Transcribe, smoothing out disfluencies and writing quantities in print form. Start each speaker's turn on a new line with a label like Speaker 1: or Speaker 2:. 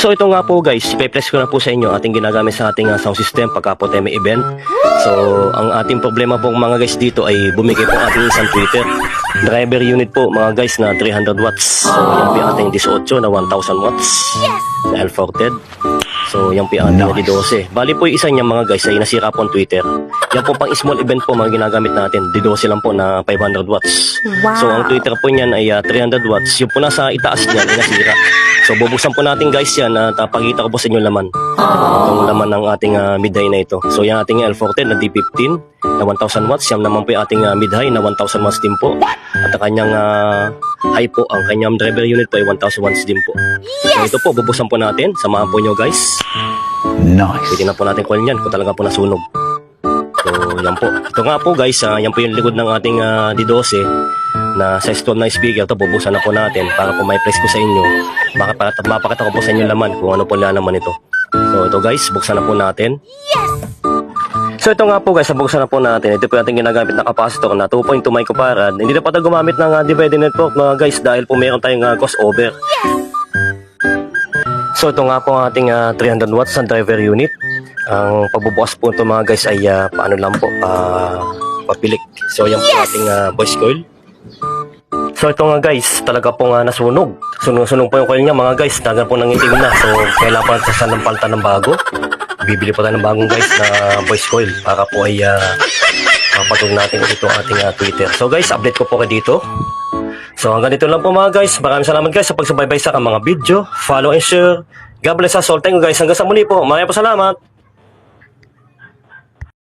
Speaker 1: So ito nga po guys, i-press ko na po sa inyo ating ginagamit sa ating sound system pagka po tayo may event. So ang ating problema po mga guys dito ay bumigay po ating isang tweeter driver unit po mga guys na 300 watts. So yan po yung ating 18 na 1000 watts na L4TED. So yan po yung ating D12. Bali po yung isa niya mga guys ay nasira po ang tweeter. Yan po pang small event po mga ginagamit natin. D12 lang po na 500 watts.
Speaker 2: Wow.
Speaker 1: So ang tweeter po niyan ay 300 watts. Yung po nasa itaas niyan ay nasira. So bubuksan po natin guys yan at pakita ko po sa inyo laman. Itong laman ng ating mid-high na ito. So yung ating L410 na D15 na 1000 watts. Yan naman po yung ating mid-high na 1000 watts din po. At ang kanyang high po, ang kanyang driver unit po ay 1000 watts din po. So ito po, bubuksan po natin. Samahan po nyo guys.
Speaker 3: Nice.
Speaker 1: Pwede na po natin call yan kung talaga po nasunog. So yan po. Ito nga po guys, yan po yung likod ng ating D12 na size 12 na speaker. Ito bubuksan na po natin para po may price ko sa inyo. Mapakita ko po sa inyo laman kung ano po laman ito. So ito guys, buksan na po natin. So ito nga po guys, buksan na po natin. Ito po yung ating ginagamit na capacitor na 2.2 microfarad. Hindi na po tayo gumamit ng divided network mga guys dahil po meron tayong crossover. So ito nga po ang ating 300 watts na driver unit. Ang pagbubukas po ito mga guys ay paano lang po, papilik. So yan po ating voice coil. So ito nga guys, talaga po nga nasunog. Sunog po yung coil niya mga guys, talaga po nangitim na. So kailangan po natin sa nampalta ng bago. Bibili po tayo ng bagong guys na voice coil para po ay mapatulog natin ito ating Twitter. So guys, update ko po kayo dito. So hanggang dito lang po mga guys. Maraming salamat guys sa pagsubaybay sa mga video. Follow and share. God bless us all. Thank you guys. Hanggang sa muli po. Maraming po salamat.